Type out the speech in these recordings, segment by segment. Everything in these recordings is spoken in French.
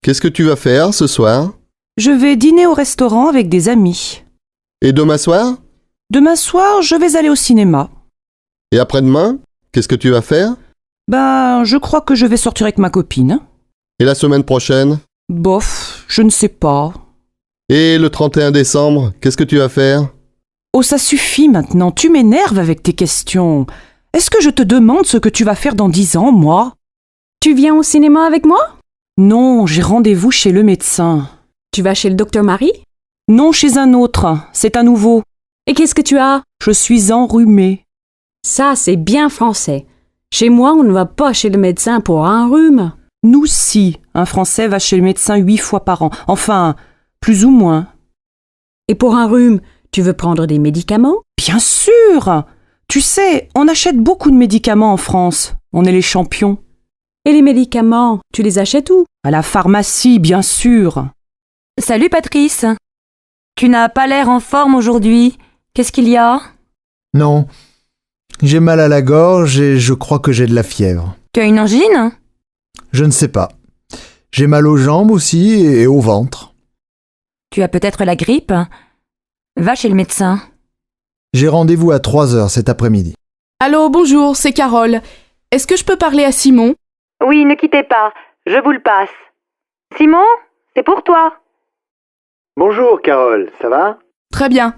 qu'est-ce que tu vas faire ce soir? Je vais dîner au restaurant avec des amis. Et demain soir? Demain soir, je vais aller au cinéma. Et après-demain? Qu'est-ce que tu vas faire? Je crois que je vais sortir avec ma copine. Et la semaine prochaine? Bof, je ne sais pas. Et le 31 décembre, qu'est-ce que tu vas faire? Oh, ça suffit maintenant, tu m'énerves avec tes questions. Est-ce que je te demande ce que tu vas faire dans 10 ans, moi? Tu viens au cinéma avec moi? Non, j'ai rendez-vous chez le médecin. Tu vas chez le docteur Marie? Non, chez un autre, c'est à nouveau. Et qu'est-ce que tu as? Je suis enrhumée. Ça, c'est bien français. Chez moi, on ne va pas chez le médecin pour un rhume. Nous, si, un Français va chez le médecin 8 fois par an. Enfin, plus ou moins. Et pour un rhume, tu veux prendre des médicaments? Bien sûr! Tu sais, on achète beaucoup de médicaments en France. On est les champions. Et les médicaments, tu les achètes où? À la pharmacie, bien sûr. Salut Patrice. Tu n'as pas l'air en forme aujourd'hui. Qu'est-ce qu'il y a? Non, j'ai mal à la gorge et je crois que j'ai de la fièvre. Tu as une angine? Je ne sais pas. J'ai mal aux jambes aussi et au ventre. Tu as peut-être la grippe? Va chez le médecin. J'ai rendez-vous à 3h cet après-midi. Allô, bonjour, c'est Carole. Est-ce que je peux parler à Simon? Oui, ne quittez pas, je vous le passe. Simon, c'est pour toi. Bonjour Carole, ça va? Très bien.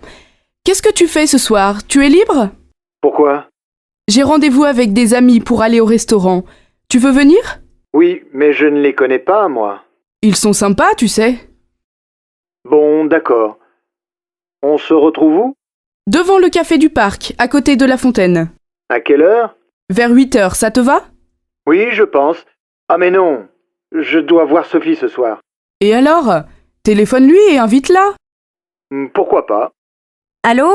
Qu'est-ce que tu fais ce soir? Tu es libre? Pourquoi? J'ai rendez-vous avec des amis pour aller au restaurant. Tu veux venir? Oui, mais je ne les connais pas, moi. Ils sont sympas, tu sais. Bon, d'accord. On se retrouve où? Devant le café du parc, à côté de la fontaine. À quelle heure? Vers 8h, ça te va? Oui, je pense. Ah mais non, je dois voir Sophie ce soir. Et alors? Téléphone-lui et invite-la. Pourquoi pas? Allô?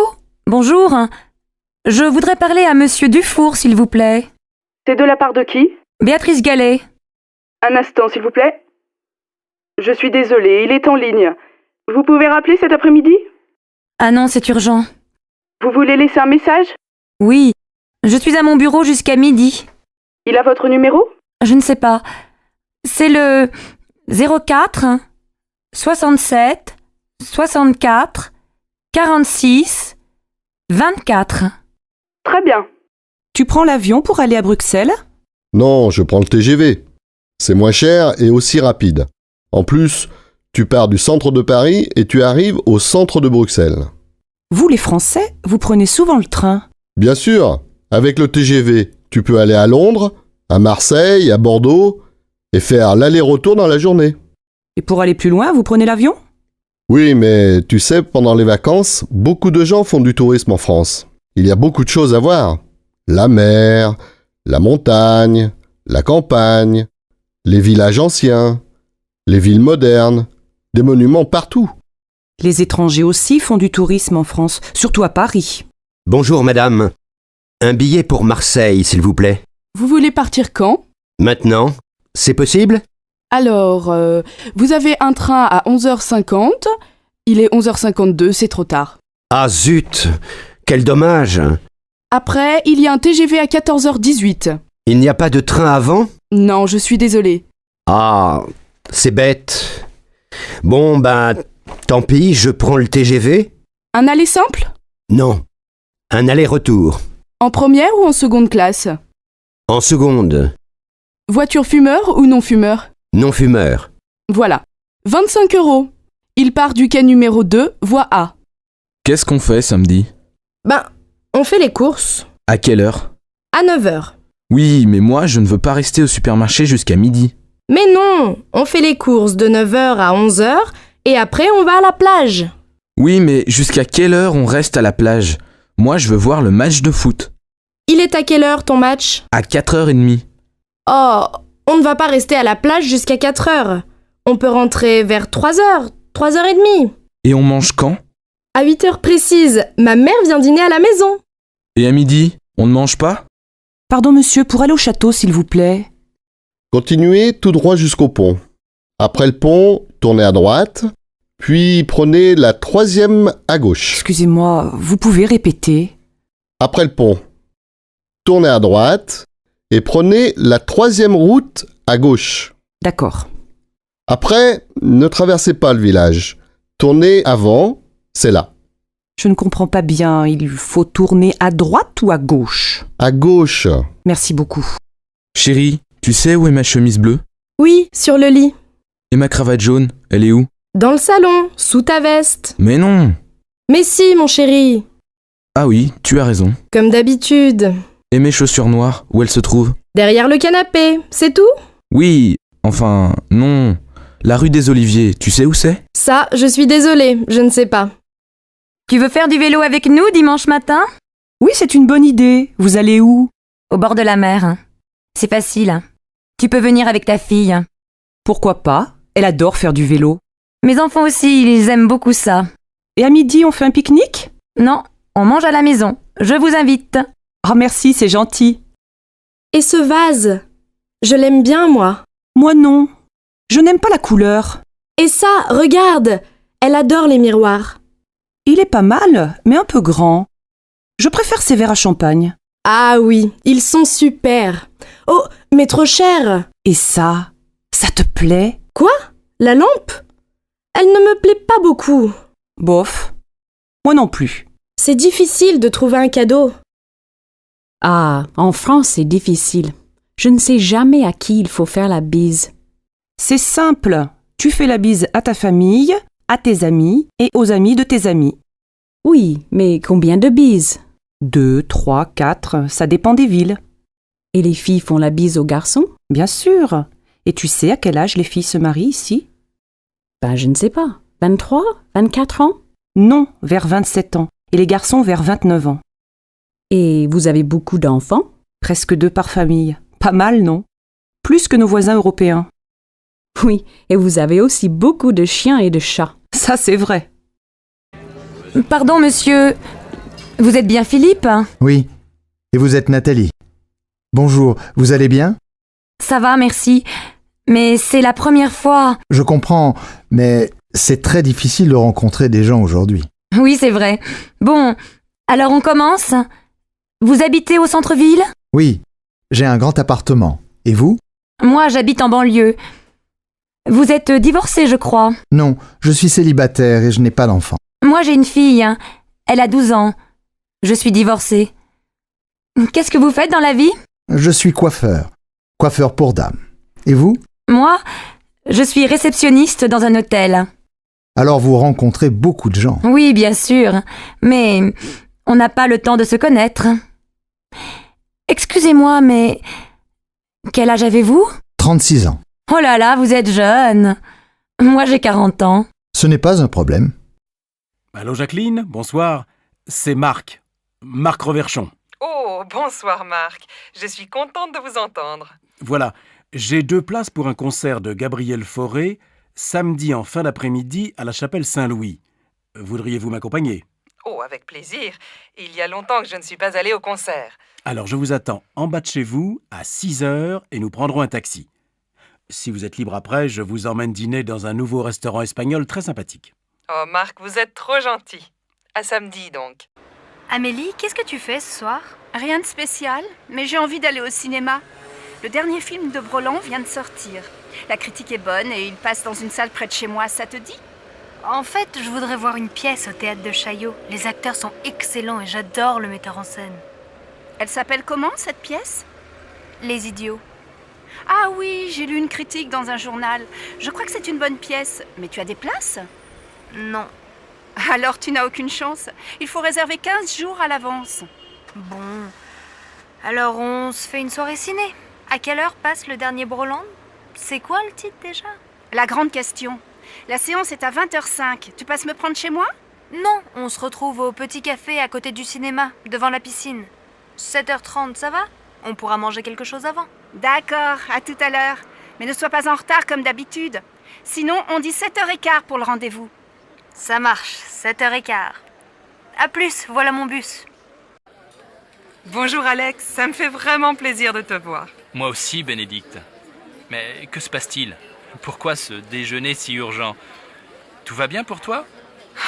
Bonjour. Je voudrais parler à Monsieur Dufour, s'il vous plaît. C'est de la part de qui? Béatrice Gallet. Un instant, s'il vous plaît. Je suis désolée, il est en ligne. Vous pouvez rappeler cet après-midi? Ah non, c'est urgent. Vous voulez laisser un message? Oui. Je suis à mon bureau jusqu'à midi. Il a votre numéro? Je ne sais pas. C'est le 04 67 64 46 24. Très bien. Tu prends l'avion pour aller à Bruxelles? Non, je prends le TGV. C'est moins cher et aussi rapide. En plus, tu pars du centre de Paris et tu arrives au centre de Bruxelles. Vous, les Français, vous prenez souvent le train. Bien sûr, avec le TGV, tu peux aller à Londres, à Marseille, à Bordeaux et faire l'aller-retour dans la journée. Et pour aller plus loin, vous prenez l'avion? Oui, mais tu sais, pendant les vacances, beaucoup de gens font du tourisme en France. Il y a beaucoup de choses à voir. La mer, la montagne, la campagne, les villages anciens, les villes modernes, des monuments partout. Les étrangers aussi font du tourisme en France, surtout à Paris. Bonjour madame. Un billet pour Marseille, s'il vous plaît. Vous voulez partir quand? Maintenant? C'est possible? Alors, vous avez un train à 11h50. Il est 11h52, c'est trop tard. Ah zut! Quel dommage! Après, il y a un TGV à 14h18. Il n'y a pas de train avant? Non, je suis désolée. Ah, c'est bête. Bon, tant pis, je prends le TGV. Un aller simple? Non, un aller-retour. En première ou en seconde classe? En seconde. Voiture fumeur ou non fumeur? Non-fumeur. Voilà. 25 €. Il part du quai numéro 2, voie A. Qu'est-ce qu'on fait samedi? On fait les courses. À quelle heure? À 9h. Oui, mais moi, je ne veux pas rester au supermarché jusqu'à midi. Mais non, on fait les courses de 9h à 11h et après on va à la plage. Oui, mais jusqu'à quelle heure on reste à la plage? Moi, je veux voir le match de foot. Il est à quelle heure ton match? À 4h30. Oh, on ne va pas rester à la plage jusqu'à 4h. On peut rentrer vers 3h, 3h30. Et on mange quand? À 8h précises, ma mère vient dîner à la maison. Et à midi, on ne mange pas? Pardon monsieur, pour aller au château s'il vous plaît. Continuez tout droit jusqu'au pont. Après le pont, tournez à droite, puis prenez la 3e à gauche. Excusez-moi, vous pouvez répéter? Après le pont, tournez à droite et prenez la 3e route à gauche. D'accord. Après, ne traversez pas le village. Tournez avant, c'est là. Je ne comprends pas bien. Il faut tourner à droite ou à gauche? À gauche. Merci beaucoup. Chérie, tu sais où est ma chemise bleue? Oui, sur le lit. Et ma cravate jaune, elle est où? Dans le salon, sous ta veste. Mais non! Mais si, mon chéri. Ah oui, tu as raison. Comme d'habitude. Et mes chaussures noires, où elles se trouvent? Derrière le canapé, c'est tout? Oui, enfin, non. La rue des Oliviers, tu sais où c'est? Ça, je suis désolée, je ne sais pas. Tu veux faire du vélo avec nous dimanche matin? Oui, c'est une bonne idée. Vous allez où? Au bord de la mer. C'est facile. Tu peux venir avec ta fille. Pourquoi pas? Elle adore faire du vélo. Mes enfants aussi, ils aiment beaucoup ça. Et à midi, on fait un pique-nique? Non, on mange à la maison. Je vous invite. Ah merci, c'est gentil. Et ce vase? Je l'aime bien, moi. Moi non. Je n'aime pas la couleur. Et ça, regarde! Elle adore les miroirs. Il est pas mal, mais un peu grand. Je préfère ces verres à champagne. Ah oui, ils sont super. Oh, mais trop cher. Et ça te plaît? Quoi? La lampe? Elle ne me plaît pas beaucoup. Bof. Moi non plus. C'est difficile de trouver un cadeau. Ah, en France, c'est difficile. Je ne sais jamais à qui il faut faire la bise. C'est simple. Tu fais la bise à ta famille, à tes amis et aux amis de tes amis. Oui, mais combien de bises? 2, 3, 4, ça dépend des villes. Et les filles font la bise aux garçons? Bien sûr. Et tu sais à quel âge les filles se marient ici? Ben, je ne sais pas. 23? 24 ans? Non, vers 27 ans. Et les garçons vers 29 ans. Et vous avez beaucoup d'enfants? Presque 2 par famille. Pas mal, non? Plus que nos voisins européens. Oui, et vous avez aussi beaucoup de chiens et de chats. Ça, c'est vrai. Pardon, monsieur. Vous êtes bien Philippe? Oui. Et vous êtes Nathalie. Bonjour, vous allez bien? Ça va, merci. Mais c'est la première fois. Je comprends, mais c'est très difficile de rencontrer des gens aujourd'hui. Oui, c'est vrai. Bon, alors on commence? Vous habitez au centre-ville? Oui, j'ai un grand appartement. Et vous? Moi, j'habite en banlieue. Vous êtes divorcé, je crois. Non, je suis célibataire et je n'ai pas d'enfant. Moi, j'ai une fille. Elle a 12 ans. Je suis divorcée. Qu'est-ce que vous faites dans la vie? Je suis coiffeur. Coiffeur pour dames. Et vous? Moi, je suis réceptionniste dans un hôtel. Alors vous rencontrez beaucoup de gens. Oui, bien sûr. Mais on n'a pas le temps de se connaître. Excusez-moi, mais quel âge avez-vous? 36 ans. Oh là là, vous êtes jeune. Moi, j'ai 40 ans. Ce n'est pas un problème. Allô Jacqueline, bonsoir. C'est Marc. Marc Reverchon. Oh, bonsoir Marc. Je suis contente de vous entendre. Voilà, j'ai 2 places pour un concert de Gabriel Fauré, samedi en fin d'après-midi à la chapelle Saint-Louis. Voudriez-vous m'accompagner? Oh, avec plaisir. Il y a longtemps que je ne suis pas allée au concert. Alors je vous attends en bas de chez vous à 6h et nous prendrons un taxi. Si vous êtes libre après, je vous emmène dîner dans un nouveau restaurant espagnol très sympathique. Oh Marc, vous êtes trop gentil. À samedi donc. Amélie, qu'est-ce que tu fais ce soir? Rien de spécial, mais j'ai envie d'aller au cinéma. Le dernier film de Broland vient de sortir. La critique est bonne et il passe dans une salle près de chez moi, ça te dit? En fait, je voudrais voir une pièce au théâtre de Chaillot. Les acteurs sont excellents et j'adore le metteur en scène. Elle s'appelle comment, cette pièce? Les Idiots. Ah oui, j'ai lu une critique dans un journal. Je crois que c'est une bonne pièce. Mais tu as des places? Non. Alors tu n'as aucune chance. Il faut réserver 15 jours à l'avance. Bon. Alors on se fait une soirée ciné. À quelle heure passe le dernier Broland? C'est quoi le titre déjà? La grande question. La séance est à 20h05. Tu passes me prendre chez moi? Non, on se retrouve au petit café à côté du cinéma, devant la piscine. 7h30, ça va? On pourra manger quelque chose avant. D'accord, à tout à l'heure. Mais ne sois pas en retard comme d'habitude. Sinon, on dit 7h15 pour le rendez-vous. Ça marche, 7h15. À plus, voilà mon bus. Bonjour Alex, ça me fait vraiment plaisir de te voir. Moi aussi, Bénédicte. Mais que se passe-t-il? Pourquoi ce déjeuner si urgent? Tout va bien pour toi?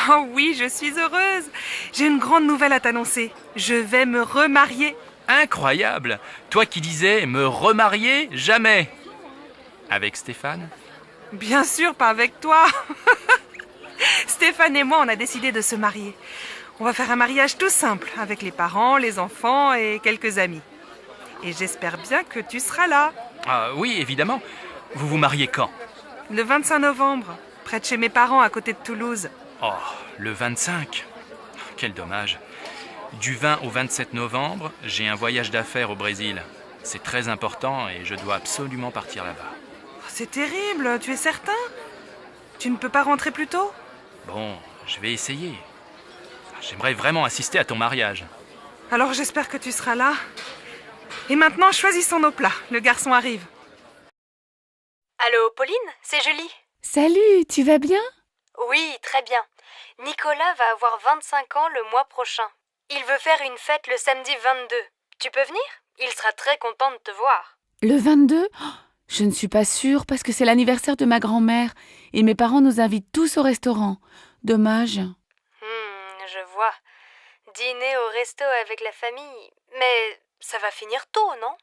Oh oui, je suis heureuse. J'ai une grande nouvelle à t'annoncer. Je vais me remarier. Incroyable! Toi qui disais me remarier jamais! Avec Stéphane? Bien sûr, pas avec toi. Stéphane et moi, on a décidé de se marier. On va faire un mariage tout simple, avec les parents, les enfants et quelques amis. Et j'espère bien que tu seras là. Ah oui, évidemment. Vous vous mariez quand? Le 25 novembre, près de chez mes parents, à côté de Toulouse. Oh, le 25. Quel dommage. Du 20 au 27 novembre, j'ai un voyage d'affaires au Brésil. C'est très important et je dois absolument partir là-bas. C'est terrible, tu es certain? Tu ne peux pas rentrer plus tôt? Bon, je vais essayer. J'aimerais vraiment assister à ton mariage. Alors j'espère que tu seras là. Et maintenant, choisissons nos plats. Le garçon arrive. Allô, Pauline, c'est Julie. Salut, tu vas bien? Oui, très bien. Nicolas va avoir 25 ans le mois prochain. Il veut faire une fête le samedi 22. Tu peux venir? Il sera très content de te voir. Le 22? Oh, je ne suis pas sûre parce que c'est l'anniversaire de ma grand-mère et mes parents nous invitent tous au restaurant. Dommage. Je vois. Dîner au resto avec la famille. Mais ça va finir tôt, non?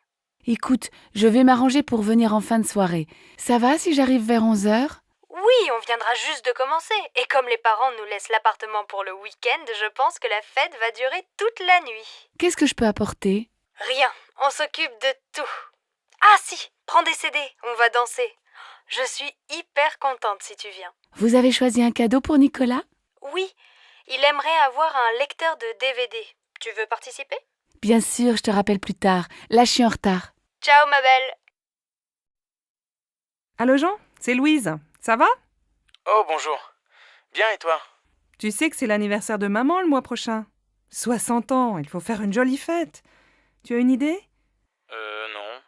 Écoute, je vais m'arranger pour venir en fin de soirée. Ça va si j'arrive vers 11h? Oui, on viendra juste de commencer. Et comme les parents nous laissent l'appartement pour le week-end, je pense que la fête va durer toute la nuit. Qu'est-ce que je peux apporter? Rien, on s'occupe de tout. Ah si, prends des CD, on va danser. Je suis hyper contente si tu viens. Vous avez choisi un cadeau pour Nicolas? Oui, il aimerait avoir un lecteur de DVD. Tu veux participer? Bien sûr, je te rappelle plus tard. Là, je suis en retard. Ciao ma belle. Allô Jean, c'est Louise. Ça va? Oh, bonjour. Bien, et toi? Tu sais que c'est l'anniversaire de maman le mois prochain. 60 ans, il faut faire une jolie fête. Tu as une idée? Non.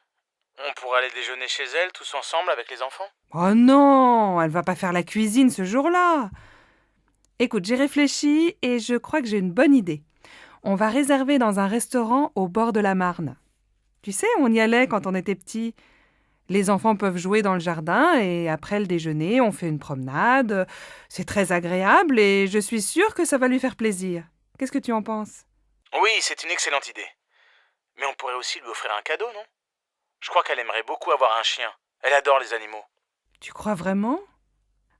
On pourrait aller déjeuner chez elle, tous ensemble, avec les enfants? Oh non, elle va pas faire la cuisine ce jour-là. Écoute, j'ai réfléchi et je crois que j'ai une bonne idée. On va réserver dans un restaurant au bord de la Marne. Tu sais, on y allait quand on était petits. Les enfants peuvent jouer dans le jardin et après le déjeuner, on fait une promenade. C'est très agréable et je suis sûre que ça va lui faire plaisir. Qu'est-ce que tu en penses? Oui, c'est une excellente idée. Mais on pourrait aussi lui offrir un cadeau, non? Je crois qu'elle aimerait beaucoup avoir un chien. Elle adore les animaux. Tu crois vraiment?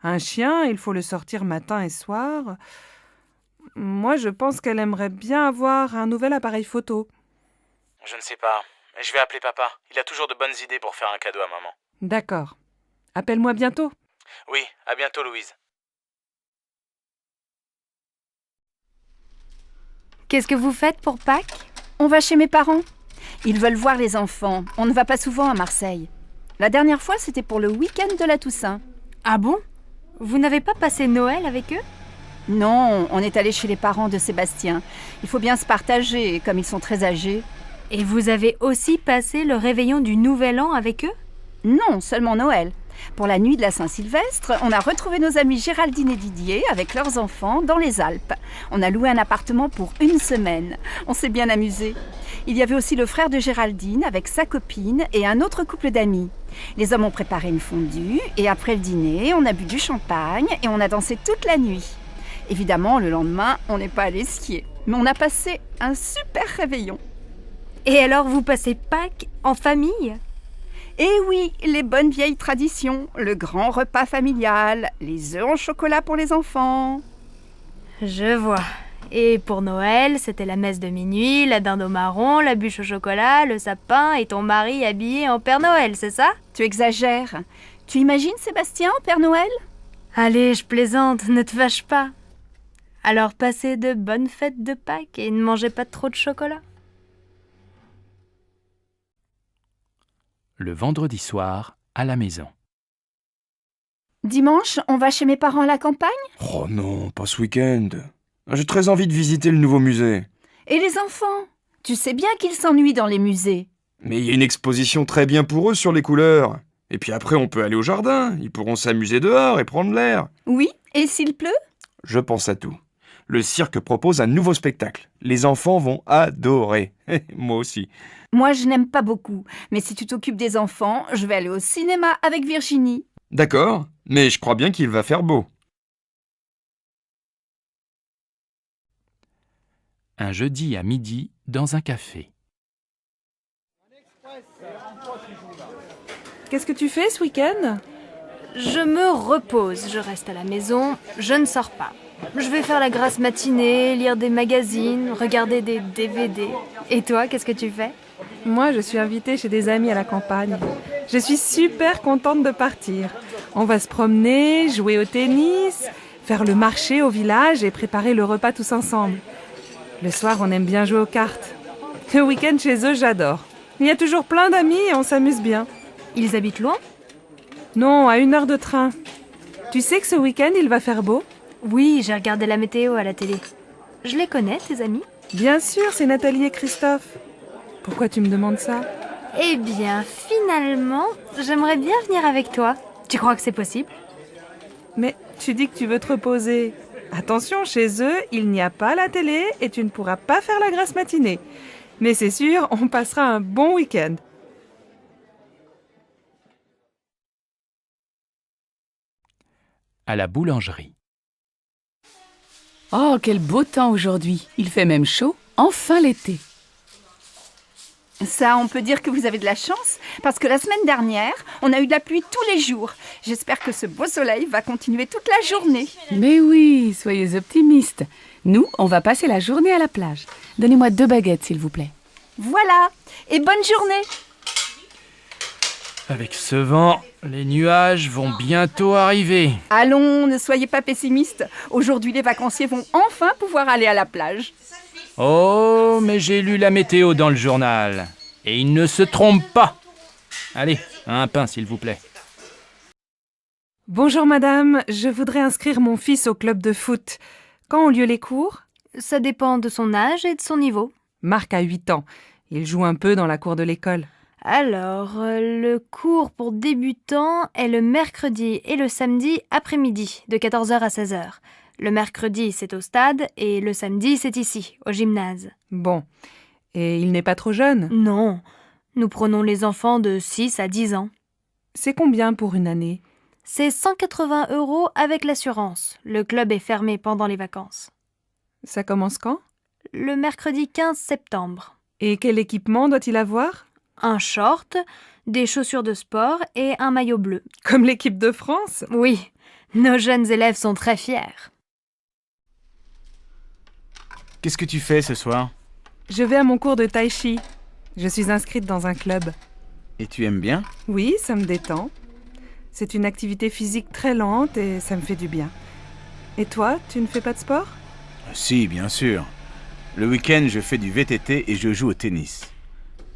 Un chien, il faut le sortir matin et soir. Moi, je pense qu'elle aimerait bien avoir un nouvel appareil photo. Je ne sais pas. Je vais appeler papa. Il a toujours de bonnes idées pour faire un cadeau à maman. D'accord. Appelle-moi bientôt. Oui, à bientôt, Louise. Qu'est-ce que vous faites pour Pâques? On va chez mes parents. Ils veulent voir les enfants. On ne va pas souvent à Marseille. La dernière fois, c'était pour le week-end de la Toussaint. Ah bon? Vous n'avez pas passé Noël avec eux? Non, on est allé chez les parents de Sébastien. Il faut bien se partager, comme ils sont très âgés. Et vous avez aussi passé le réveillon du Nouvel An avec eux? Non, seulement Noël. Pour la nuit de la Saint-Sylvestre, on a retrouvé nos amis Géraldine et Didier avec leurs enfants dans les Alpes. On a loué un appartement pour 1 semaine. On s'est bien amusés. Il y avait aussi le frère de Géraldine avec sa copine et un autre couple d'amis. Les hommes ont préparé une fondue et après le dîner, on a bu du champagne et on a dansé toute la nuit. Évidemment, le lendemain, on n'est pas allé skier. Mais on a passé un super réveillon. Et alors, vous passez Pâques en famille? Eh oui, les bonnes vieilles traditions, le grand repas familial, les œufs en chocolat pour les enfants. Je vois. Et pour Noël, c'était la messe de minuit, la dinde au marron, la bûche au chocolat, le sapin et ton mari habillé en Père Noël, c'est ça? Tu exagères. Tu imagines Sébastien en Père Noël? Allez, je plaisante, ne te fâche pas. Alors passez de bonnes fêtes de Pâques et ne mangez pas trop de chocolat. Le vendredi soir, à la maison. Dimanche, on va chez mes parents à la campagne? Oh non, pas ce week-end. J'ai très envie de visiter le nouveau musée. Et les enfants? Tu sais bien qu'ils s'ennuient dans les musées. Mais il y a une exposition très bien pour eux sur les couleurs. Et puis après, on peut aller au jardin. Ils pourront s'amuser dehors et prendre l'air. Oui, et s'il pleut? Je pense à tout. Le cirque propose un nouveau spectacle. Les enfants vont adorer. Moi aussi. Moi, je n'aime pas beaucoup. Mais si tu t'occupes des enfants, je vais aller au cinéma avec Virginie. D'accord, mais je crois bien qu'il va faire beau. Un jeudi à midi, dans un café. Qu'est-ce que tu fais ce week-end? Je me repose, je reste à la maison, je ne sors pas. Je vais faire la grasse matinée, lire des magazines, regarder des DVD. Et toi, qu'est-ce que tu fais? Moi, je suis invitée chez des amis à la campagne. Je suis super contente de partir. On va se promener, jouer au tennis, faire le marché au village et préparer le repas tous ensemble. Le soir, on aime bien jouer aux cartes. Le week-end chez eux, j'adore. Il y a toujours plein d'amis et on s'amuse bien. Ils habitent loin? Non, à 1 heure de train. Tu sais que ce week-end, il va faire beau? Oui, j'ai regardé la météo à la télé. Je les connais, tes amis? Bien sûr, c'est Nathalie et Christophe. Pourquoi tu me demandes ça? Eh bien, finalement, j'aimerais bien venir avec toi. Tu crois que c'est possible? Mais tu dis que tu veux te reposer. Attention, chez eux, il n'y a pas la télé et tu ne pourras pas faire la grasse matinée. Mais c'est sûr, on passera un bon week-end. À la boulangerie. Oh, quel beau temps aujourd'hui. Il fait même chaud. Enfin l'été. Ça, on peut dire que vous avez de la chance, parce que la semaine dernière, on a eu de la pluie tous les jours. J'espère que ce beau soleil va continuer toute la journée. Mais oui, soyez optimistes. Nous, on va passer la journée à la plage. Donnez-moi 2 baguettes, s'il vous plaît. Voilà, et bonne journée. Avec ce vent, les nuages vont bientôt arriver. Allons, ne soyez pas pessimistes. Aujourd'hui, les vacanciers vont enfin pouvoir aller à la plage. Oh, mais j'ai lu la météo dans le journal. Et il ne se trompe pas. Allez, un pain, s'il vous plaît. Bonjour madame, je voudrais inscrire mon fils au club de foot. Quand ont lieu les cours? Ça dépend de son âge et de son niveau. Marc a 8 ans. Il joue un peu dans la cour de l'école. Alors, le cours pour débutants est le mercredi et le samedi après-midi, de 14h à 16h. Le mercredi, c'est au stade, et le samedi, c'est ici, au gymnase. Bon. Et il n'est pas trop jeune? Non. Nous prenons les enfants de 6 à 10 ans. C'est combien pour une année? C'est 180 € avec l'assurance. Le club est fermé pendant les vacances. Ça commence quand? Le mercredi 15 septembre. Et quel équipement doit-il avoir? Un short, des chaussures de sport et un maillot bleu. Comme l'équipe de France? Oui. Nos jeunes élèves sont très fiers. Qu'est-ce que tu fais ce soir? Je vais à mon cours de tai chi. Je suis inscrite dans un club. Et tu aimes bien? Oui, ça me détend. C'est une activité physique très lente et ça me fait du bien. Et toi, tu ne fais pas de sport? Si, bien sûr. Le week-end, je fais du VTT et je joue au tennis.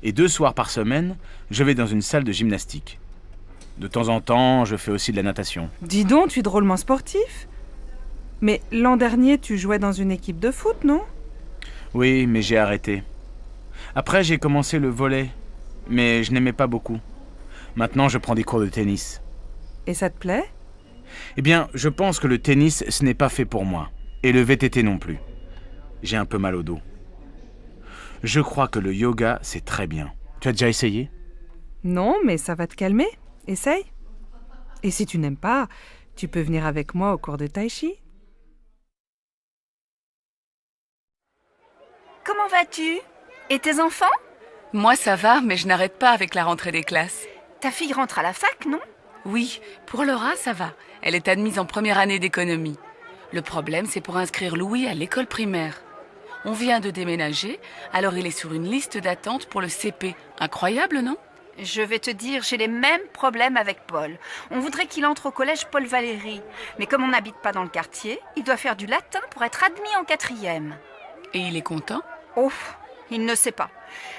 Et 2 soirs par semaine, je vais dans une salle de gymnastique. De temps en temps, je fais aussi de la natation. Dis donc, tu es drôlement sportif. Mais l'an dernier, tu jouais dans une équipe de foot, non? Oui, mais j'ai arrêté. Après, j'ai commencé le volley, mais je n'aimais pas beaucoup. Maintenant, je prends des cours de tennis. Et ça te plaît? Eh bien, je pense que le tennis, ce n'est pas fait pour moi. Et le VTT non plus. J'ai un peu mal au dos. Je crois que le yoga, c'est très bien. Tu as déjà essayé? Non, mais ça va te calmer. Essaye. Et si tu n'aimes pas, tu peux venir avec moi au cours de tai chi. Comment vas-tu? Et tes enfants? Moi, ça va, mais je n'arrête pas avec la rentrée des classes. Ta fille rentre à la fac, non? Oui, pour Laura, ça va. Elle est admise en première année d'économie. Le problème, c'est pour inscrire Louis à l'école primaire. On vient de déménager, alors il est sur une liste d'attente pour le CP. Incroyable, non? Je vais te dire, j'ai les mêmes problèmes avec Paul. On voudrait qu'il entre au collège Paul Valéry. Mais comme on n'habite pas dans le quartier, il doit faire du latin pour être admis en 4e. Et il est content? Oh, il ne sait pas.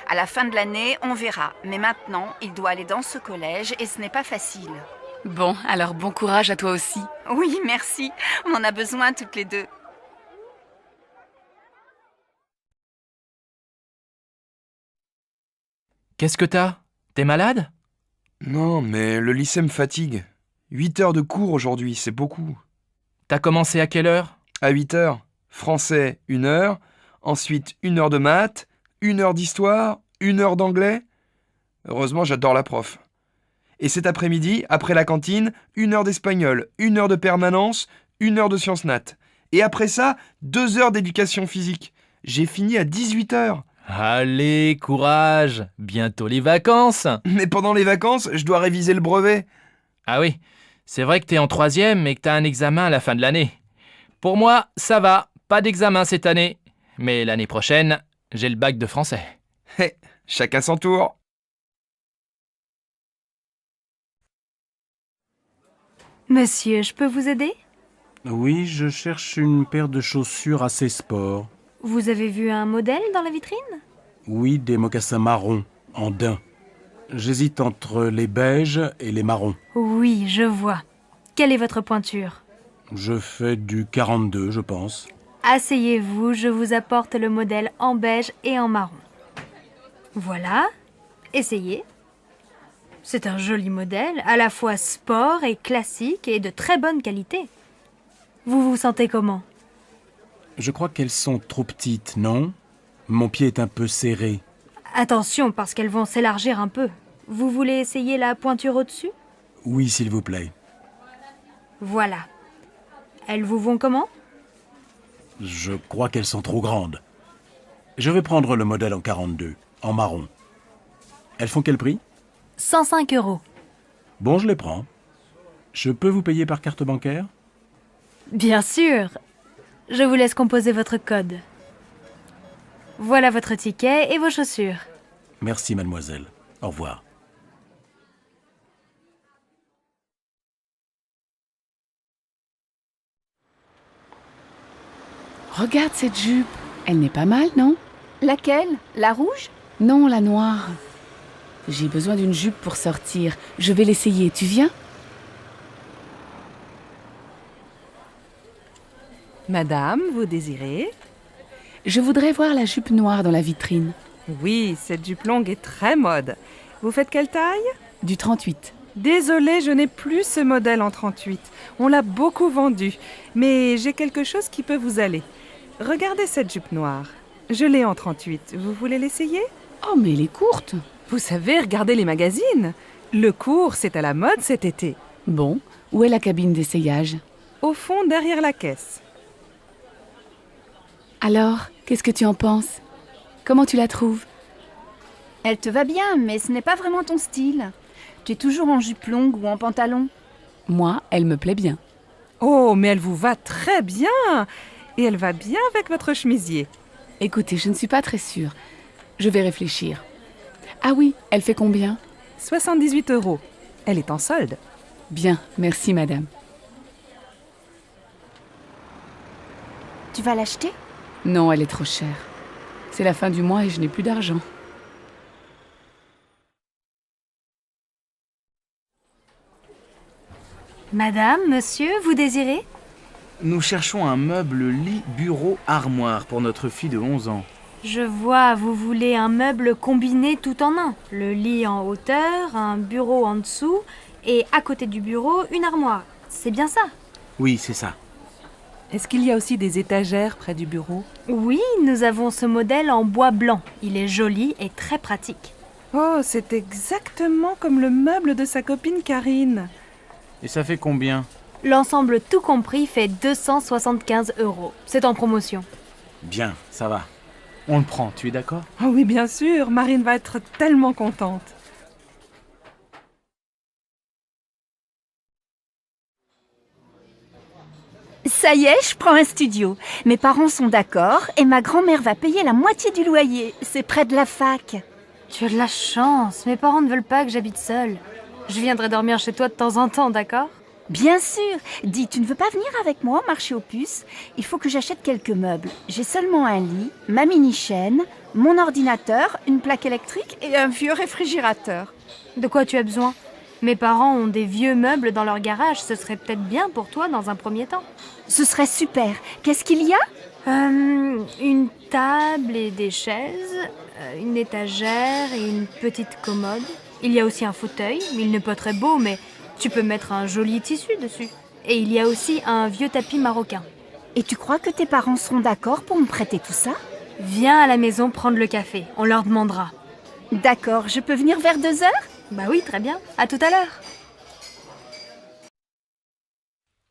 À la fin de l'année, on verra. Mais maintenant, il doit aller dans ce collège et ce n'est pas facile. Bon, alors bon courage à toi aussi. Oui, merci. On en a besoin toutes les deux. Qu'est-ce que t'as? T'es malade? Non, mais le lycée me fatigue. 8 heures de cours aujourd'hui, c'est beaucoup. T'as commencé à quelle heure? À 8 heures. Français, 1 heure. Ensuite, 1 heure de maths, 1 heure d'histoire, 1 heure d'anglais. Heureusement, j'adore la prof. Et cet après-midi, après la cantine, 1 heure d'espagnol, 1 heure de permanence, 1 heure de sciences nat. Et après ça, 2 heures d'éducation physique. J'ai fini à 18 heures. Allez, courage! Bientôt les vacances! Mais pendant les vacances, je dois réviser le brevet. Ah oui, C'est vrai que t'es en 3e et que t'as un examen à la fin de l'année. Pour moi, ça va, pas d'examen cette année. Mais l'année prochaine, j'ai le bac de français. Chacun son tour. Monsieur, je peux vous aider? Oui, je cherche une paire de chaussures assez sport. Vous avez vu un modèle dans la vitrine? Oui, des mocassins marrons, en daim. J'hésite entre les beiges et les marrons. Oui, je vois. Quelle est votre pointure? Je fais du 42, je pense. Asseyez-vous, je vous apporte le modèle en beige et en marron. Voilà, essayez. C'est un joli modèle, à la fois sport et classique et de très bonne qualité. Vous vous sentez comment? Je crois qu'elles sont trop petites, non? Mon pied est un peu serré. Attention, parce qu'elles vont s'élargir un peu. Vous voulez essayer la pointure au-dessus? Oui, s'il vous plaît. Voilà. Elles vous vont comment? Je crois qu'elles sont trop grandes. Je vais prendre le modèle en 42, en marron. Elles font quel prix? 105 €. Bon, je les prends. Je peux vous payer par carte bancaire? Bien sûr. Je vous laisse composer votre code. Voilà votre ticket et vos chaussures. Merci, mademoiselle. Au revoir. Regarde cette jupe. Elle n'est pas mal, non? Laquelle? La rouge? Non, la noire. J'ai besoin d'une jupe pour sortir. Je vais l'essayer. Tu viens? Madame, vous désirez? Je voudrais voir la jupe noire dans la vitrine. Oui, cette jupe longue est très mode. Vous faites quelle taille? Du 38. Désolée, je n'ai plus ce modèle en 38. On l'a beaucoup vendu. Mais j'ai quelque chose qui peut vous aller. Regardez cette jupe noire. Je l'ai en 38. Vous voulez l'essayer? Oh, mais elle est courte. Vous savez, regardez les magazines. Le court, c'est à la mode cet été. Bon, où est la cabine d'essayage? Au fond, derrière la caisse. Alors, qu'est-ce que tu en penses? Comment tu la trouves? Elle te va bien, mais ce n'est pas vraiment ton style. Tu es toujours en jupe longue ou en pantalon. Moi, elle me plaît bien. Oh, mais elle vous va très bien. Et elle va bien avec votre chemisier. Écoutez, je ne suis pas très sûre. Je vais réfléchir. Ah oui, elle fait combien? 78 €. Elle est en solde. Bien, merci madame. Tu vas l'acheter? Non, elle est trop chère. C'est la fin du mois et je n'ai plus d'argent. Madame, monsieur, vous désirez? Nous cherchons un meuble lit, bureau, armoire pour notre fille de 11 ans. Je vois, vous voulez un meuble combiné tout en un. Le lit en hauteur, un bureau en dessous, et à côté du bureau, une armoire. C'est bien ça? Oui, c'est ça. Est-ce qu'il y a aussi des étagères près du bureau? Oui, nous avons ce modèle en bois blanc. Il est joli et très pratique. Oh, c'est exactement comme le meuble de sa copine Karine. Et ça fait combien? L'ensemble tout compris fait 275 €. C'est en promotion. Bien, ça va. On le prend, tu es d'accord? Oh oui, bien sûr, Marine va être tellement contente. Ça y est, je prends un studio. Mes parents sont d'accord et ma grand-mère va payer la moitié du loyer. C'est près de la fac. Tu as de la chance. Mes parents ne veulent pas que j'habite seule. Je viendrai dormir chez toi de temps en temps, d'accord? Bien sûr. Dis, tu ne veux pas venir avec moi au marché aux puces? Il faut que j'achète quelques meubles. J'ai seulement un lit, ma mini-chaîne, mon ordinateur, une plaque électrique et un vieux réfrigérateur. De quoi tu as besoin? Mes parents ont des vieux meubles dans leur garage. Ce serait peut-être bien pour toi dans un premier temps. Ce serait super. Qu'est-ce qu'il y a? Une table et des chaises, une étagère et une petite commode. Il y a aussi un fauteuil. Il n'est pas très beau, mais tu peux mettre un joli tissu dessus. Et il y a aussi un vieux tapis marocain. Et tu crois que tes parents seront d'accord pour me prêter tout ça? Viens à la maison prendre le café. On leur demandera. D'accord, je peux venir vers 2 heures? Bah oui, très bien. À tout à l'heure.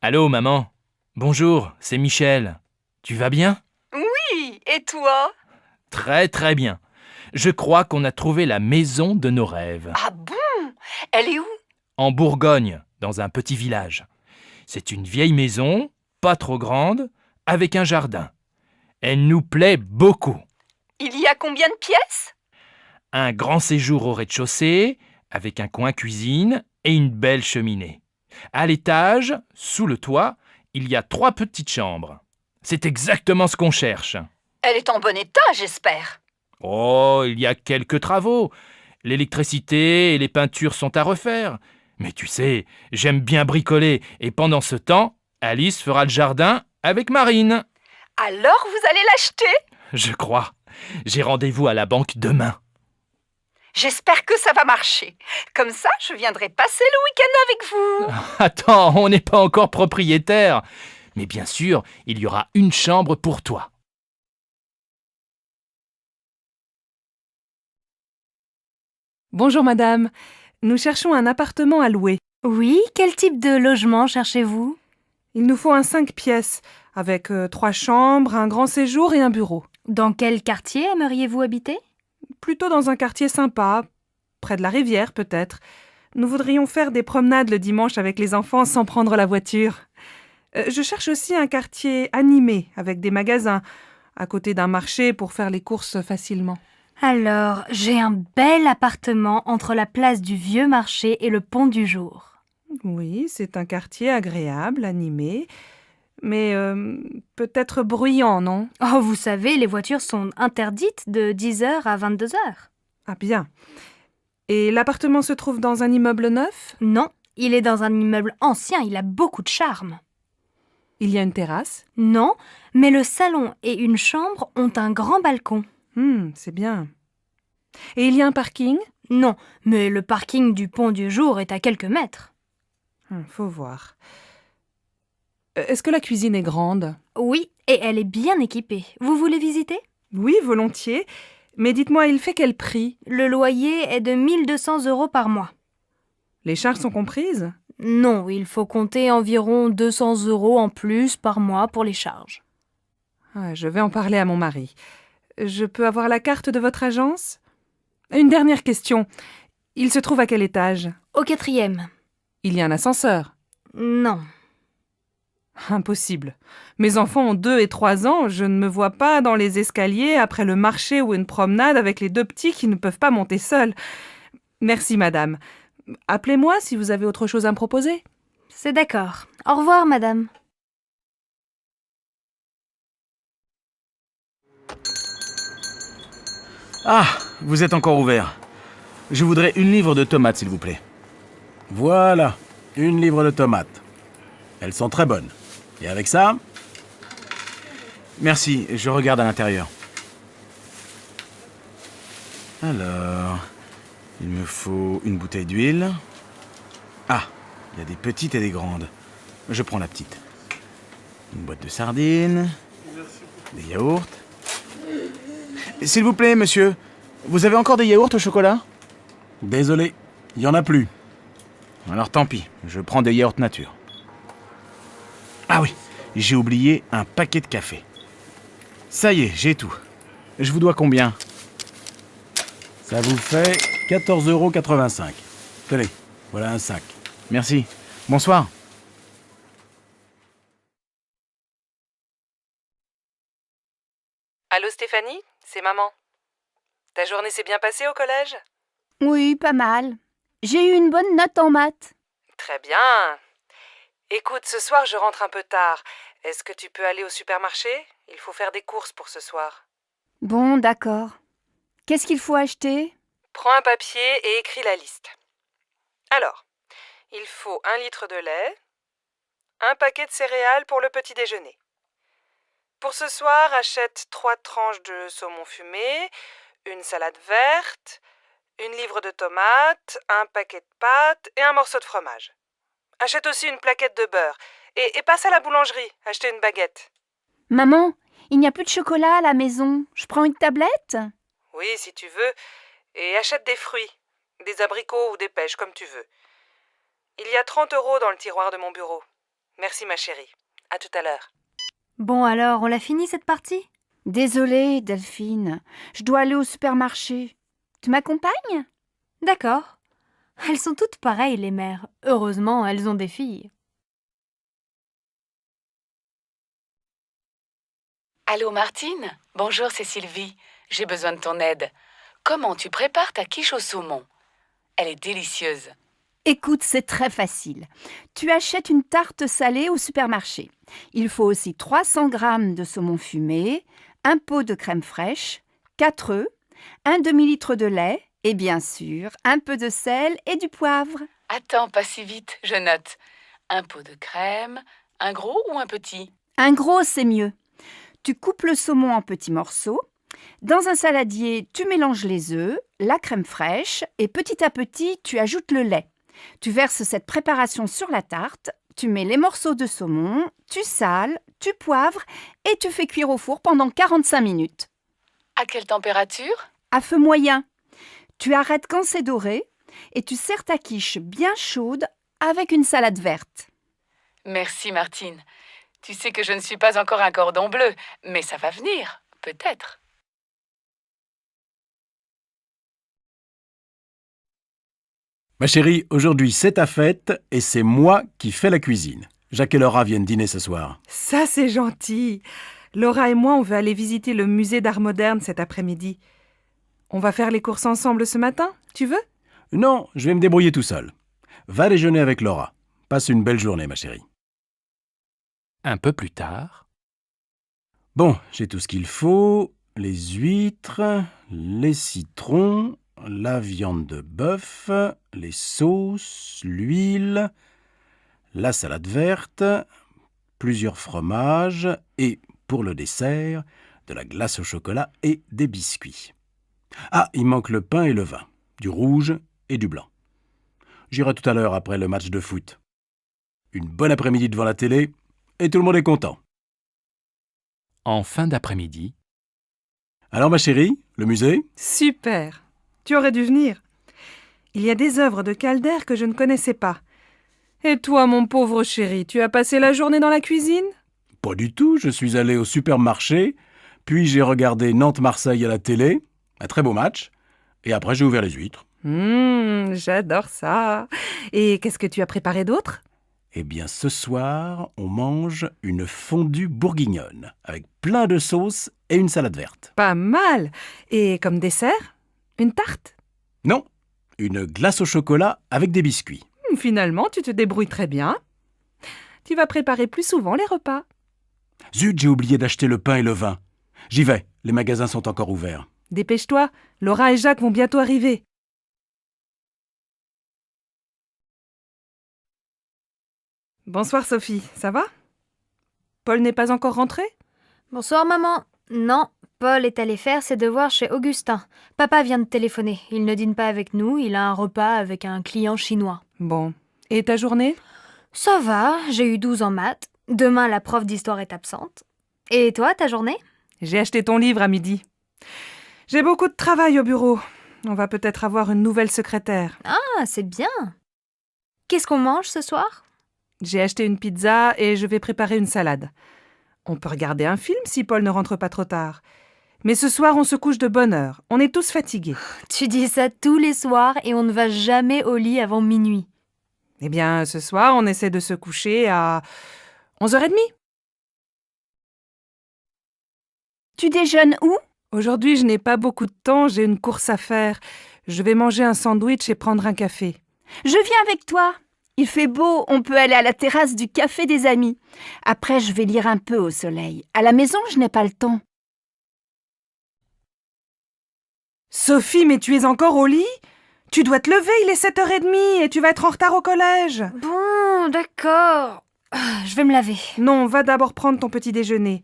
Allô, maman. Bonjour, c'est Michel. Tu vas bien? Oui, et toi? Très très bien. Je crois qu'on a trouvé la maison de nos rêves. Ah bon? Elle est où? En Bourgogne, dans un petit village. C'est une vieille maison, pas trop grande, avec un jardin. Elle nous plaît beaucoup. Il y a combien de pièces? Un grand séjour au rez-de-chaussée, avec un coin cuisine et une belle cheminée. À l'étage, sous le toit, il y a 3 petites chambres. C'est exactement ce qu'on cherche. Elle est en bon état, j'espère. Oh, il y a quelques travaux. L'électricité et les peintures sont à refaire. Mais tu sais, j'aime bien bricoler et pendant ce temps, Alice fera le jardin avec Marine. Alors vous allez l'acheter? Je crois. J'ai rendez-vous à la banque demain. J'espère que ça va marcher. Comme ça, je viendrai passer le week-end avec vous. Attends, on n'est pas encore propriétaire. Mais bien sûr, il y aura une chambre pour toi. Bonjour madame, nous cherchons un appartement à louer. Oui, quel type de logement cherchez-vous? Il nous faut un 5 pièces, avec 3 chambres, un grand séjour et un bureau. Dans quel quartier aimeriez-vous habiter? Plutôt dans un quartier sympa, près de la rivière peut-être. Nous voudrions faire des promenades le dimanche avec les enfants sans prendre la voiture. Je cherche aussi un quartier animé, avec des magasins, à côté d'un marché pour faire les courses facilement. Alors, j'ai un bel appartement entre la place du Vieux Marché et le Pont du Jour. Oui, c'est un quartier agréable, animé, mais peut-être bruyant, non? Oh, vous savez, les voitures sont interdites de 10h à 22h. Ah bien. Et l'appartement se trouve dans un immeuble neuf? Non, il est dans un immeuble ancien, il a beaucoup de charme. Il y a une terrasse? Non, mais le salon et une chambre ont un grand balcon. C'est bien. Et il y a un parking? Non, mais le parking du Pont du Jour est à quelques mètres. Faut voir. Est-ce que la cuisine est grande? Oui, et elle est bien équipée. Vous voulez visiter? Oui, volontiers. Mais dites-moi, il fait quel prix? Le loyer est de 1 200 € par mois. Les charges sont comprises? Non, il faut compter environ 200 € en plus par mois pour les charges. Je vais en parler à mon mari. Je peux avoir la carte de votre agence? Une dernière question. Il se trouve à quel étage? Au 4e. Il y a un ascenseur? Non. Impossible. Mes enfants ont 2 et 3 ans, je ne me vois pas dans les escaliers après le marché ou une promenade avec les 2 petits qui ne peuvent pas monter seuls. Merci madame. Appelez-moi si vous avez autre chose à me proposer. C'est d'accord. Au revoir madame. Ah, vous êtes encore ouvert. Je voudrais 1 livre de tomates, s'il vous plaît. Voilà, 1 livre de tomates. Elles sont très bonnes. Et avec ça? Merci, je regarde à l'intérieur. Alors, il me faut une bouteille d'huile. Ah, il y a des petites et des grandes. Je prends la petite. Une boîte de sardines. Des yaourts. S'il vous plaît, monsieur, vous avez encore des yaourts au chocolat? Désolé, il n'y en a plus. Alors tant pis, je prends des yaourts nature. Ah oui, j'ai oublié un paquet de café. Ça y est, j'ai tout. Je vous dois combien? Ça vous fait 14,85 €. Tenez, voilà un sac. Merci. Bonsoir. Allô Stéphanie, c'est maman. Ta journée s'est bien passée au collège? Oui, pas mal. J'ai eu une bonne note en maths. Très bien. Écoute, ce soir je rentre un peu tard. Est-ce que tu peux aller au supermarché? Il faut faire des courses pour ce soir. Bon, d'accord. Qu'est-ce qu'il faut acheter? Prends un papier et écris la liste. Alors, il faut 1 litre de lait, un paquet de céréales pour le petit déjeuner. Pour ce soir, achète 3 tranches de saumon fumé, une salade verte, 1 livre de tomates, un paquet de pâtes et un morceau de fromage. Achète aussi une plaquette de beurre et passe à la boulangerie, acheter une baguette. Maman, il n'y a plus de chocolat à la maison. Je prends une tablette? Oui, si tu veux. Et achète des fruits, des abricots ou des pêches, comme tu veux. Il y a 30 € dans le tiroir de mon bureau. Merci ma chérie. À tout à l'heure. Bon alors, on l'a fini cette partie? Désolée, Delphine. Je dois aller au supermarché. Tu m'accompagnes? D'accord. Elles sont toutes pareilles, les mères. Heureusement, elles ont des filles. Allô Martine? Bonjour, c'est Sylvie. J'ai besoin de ton aide. Comment tu prépares ta quiche au saumon? Elle est délicieuse. Écoute, c'est très facile. Tu achètes une tarte salée au supermarché. Il faut aussi 300 g de saumon fumé, un pot de crème fraîche, 4 œufs, un demi-litre de lait et bien sûr un peu de sel et du poivre. Attends, pas si vite, je note. Un pot de crème, un gros ou un petit? Un gros, c'est mieux. Tu coupes le saumon en petits morceaux. Dans un saladier, tu mélanges les œufs, la crème fraîche et petit à petit, tu ajoutes le lait. Tu verses cette préparation sur la tarte, tu mets les morceaux de saumon, tu sales, tu poivres et tu fais cuire au four pendant 45 minutes. À quelle température? À feu moyen. Tu arrêtes quand c'est doré et tu sers ta quiche bien chaude avec une salade verte. Merci Martine. Tu sais que je ne suis pas encore un cordon bleu, mais ça va venir, peut-être. Ma chérie, aujourd'hui c'est ta fête et c'est moi qui fais la cuisine. Jacques et Laura viennent dîner ce soir. Ça, c'est gentil. Laura et moi, on veut aller visiter le musée d'art moderne cet après-midi. On va faire les courses ensemble ce matin, tu veux? Non, je vais me débrouiller tout seul. Va déjeuner avec Laura. Passe une belle journée, ma chérie. Un peu plus tard. Bon, j'ai tout ce qu'il faut. Les huîtres, les citrons, la viande de bœuf, les sauces, l'huile, la salade verte, plusieurs fromages et, pour le dessert, de la glace au chocolat et des biscuits. Ah, il manque le pain et le vin, du rouge et du blanc. J'irai tout à l'heure après le match de foot. Une bonne après-midi devant la télé et tout le monde est content. En fin d'après-midi. Alors ma chérie, le musée? Super! Tu aurais dû venir. Il y a des œuvres de Calder que je ne connaissais pas. Et toi, mon pauvre chéri, tu as passé la journée dans la cuisine? Pas du tout, je suis allé au supermarché, puis j'ai regardé Nantes-Marseille à la télé, un très beau match, et après j'ai ouvert les huîtres. J'adore ça. Et qu'est-ce que tu as préparé d'autre? Eh bien, ce soir, on mange une fondue bourguignonne, avec plein de sauces et une salade verte. Pas mal. Et comme dessert? Une tarte? Non, une glace au chocolat avec des biscuits. Finalement, tu te débrouilles très bien. Tu vas préparer plus souvent les repas. Zut, j'ai oublié d'acheter le pain et le vin. J'y vais, les magasins sont encore ouverts. Dépêche-toi, Laura et Jacques vont bientôt arriver. Bonsoir Sophie, ça va? Paul n'est pas encore rentré? Bonsoir maman. Non, Paul est allé faire ses devoirs chez Augustin. Papa vient de téléphoner. Il ne dîne pas avec nous, il a un repas avec un client chinois. Bon. Et ta journée? Ça va, j'ai eu 12 en maths. Demain, la prof d'histoire est absente. Et toi, ta journée? J'ai acheté ton livre à midi. J'ai beaucoup de travail au bureau. On va peut-être avoir une nouvelle secrétaire. Ah, c'est bien. Qu'est-ce qu'on mange ce soir? J'ai acheté une pizza et je vais préparer une salade. On peut regarder un film si Paul ne rentre pas trop tard. Mais ce soir, on se couche de bonne heure. On est tous fatigués. Tu dis ça tous les soirs et on ne va jamais au lit avant minuit. Eh bien, ce soir, on essaie de se coucher à 11h30. Tu déjeunes où? Aujourd'hui, je n'ai pas beaucoup de temps, j'ai une course à faire. Je vais manger un sandwich et prendre un café. Je viens avec toi. Il fait beau, on peut aller à la terrasse du café des amis. Après, je vais lire un peu au soleil. À la maison, je n'ai pas le temps. Sophie, mais tu es encore au lit? Tu dois te lever, il est 7h30 et tu vas être en retard au collège. Bon, d'accord. Je vais me laver. Non, va d'abord prendre ton petit déjeuner.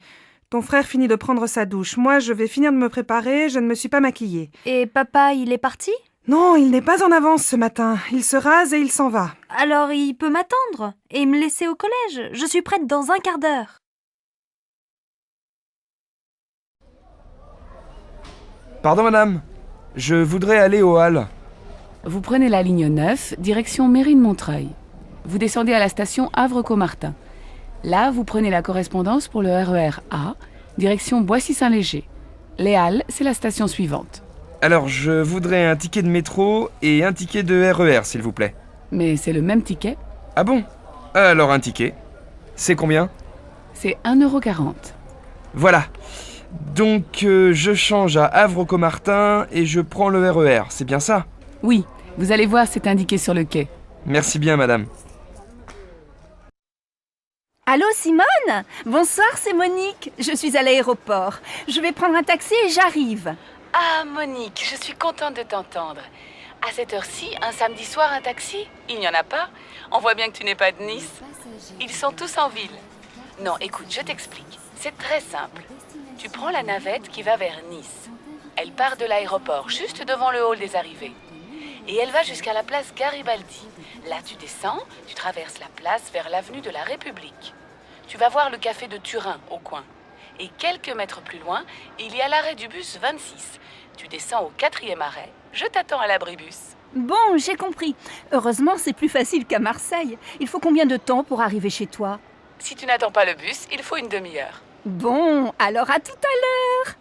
Ton frère finit de prendre sa douche. Moi, je vais finir de me préparer, je ne me suis pas maquillée. Et papa, il est parti? Non, il n'est pas en avance ce matin. Il se rase et il s'en va. Alors il peut m'attendre et me laisser au collège. Je suis prête dans un quart d'heure. Pardon madame, je voudrais aller au Halles. Vous prenez la ligne 9, direction Mairie de Montreuil. Vous descendez à la station Havre-Caumartin. Là, vous prenez la correspondance pour le RER A, direction Boissy-Saint-Léger. Les Halles, c'est la station suivante. Alors, je voudrais un ticket de métro et un ticket de RER, s'il vous plaît. Mais c'est le même ticket. Ah bon? Alors un ticket. C'est combien? C'est 1,40 €. Voilà. Donc je change à Havre-Comartin et je prends le RER, c'est bien ça? Oui, vous allez voir, c'est indiqué sur le quai. Merci bien, madame. Allô Simone? Bonsoir, c'est Monique. Je suis à l'aéroport. Je vais prendre un taxi et j'arrive. Ah, Monique, je suis contente de t'entendre. À cette heure-ci, un samedi soir, un taxi? Il n'y en a pas? On voit bien que tu n'es pas de Nice. Ils sont tous en ville. Non, écoute, je t'explique. C'est très simple. Tu prends la navette qui va vers Nice. Elle part de l'aéroport, juste devant le hall des arrivées. Et elle va jusqu'à la place Garibaldi. Là, tu descends, tu traverses la place vers l'avenue de la République. Tu vas voir le café de Turin, au coin. Et quelques mètres plus loin, il y a l'arrêt du bus 26. Tu descends au 4e arrêt. Je t'attends à l'abribus. Bon, j'ai compris. Heureusement, c'est plus facile qu'à Marseille. Il faut combien de temps pour arriver chez toi? Si tu n'attends pas le bus, il faut une demi-heure. Bon, alors à tout à l'heure.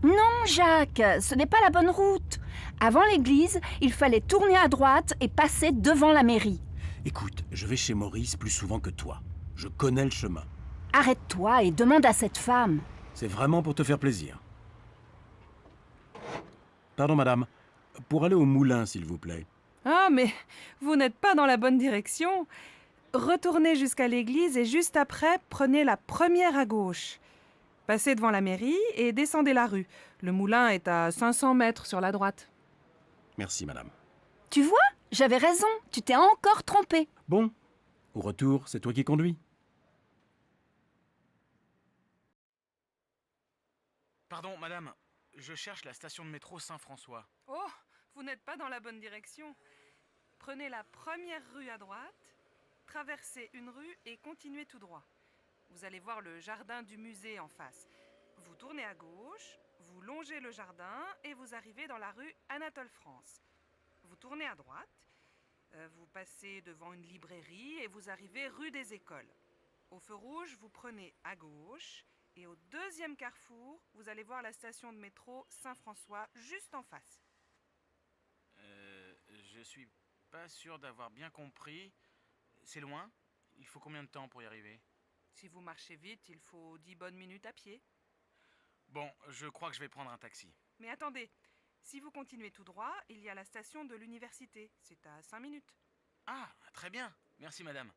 Non, Jacques, ce n'est pas la bonne route. Avant l'église, il fallait tourner à droite et passer devant la mairie. Écoute, je vais chez Maurice plus souvent que toi. Je connais le chemin. Arrête-toi et demande à cette femme. C'est vraiment pour te faire plaisir. Pardon, madame. Pour aller au moulin, s'il vous plaît. Ah, mais vous n'êtes pas dans la bonne direction. Retournez jusqu'à l'église et juste après, prenez la première à gauche. Passez devant la mairie et descendez la rue. Le moulin est à 500 mètres sur la droite. Merci, madame. Tu vois, j'avais raison. Tu t'es encore trompé. Bon, au retour, c'est toi qui conduis. Pardon, madame. Je cherche la station de métro Saint-François. Oh, vous n'êtes pas dans la bonne direction. Prenez la première rue à droite, traversez une rue et continuez tout droit. Vous allez voir le jardin du musée en face. Vous tournez à gauche, vous longez le jardin et vous arrivez dans la rue Anatole France. Vous tournez à droite, vous passez devant une librairie et vous arrivez rue des Écoles. Au feu rouge, vous prenez à gauche et au deuxième carrefour, vous allez voir la station de métro Saint-François juste en face. Je suis pas sûr d'avoir bien compris. C'est loin? Il faut combien de temps pour y arriver? Si vous marchez vite, il faut 10 bonnes minutes à pied. Bon, je crois que je vais prendre un taxi. Mais attendez, si vous continuez tout droit, il y a la station de l'université. C'est à 5 minutes. Ah, très bien. Merci, madame.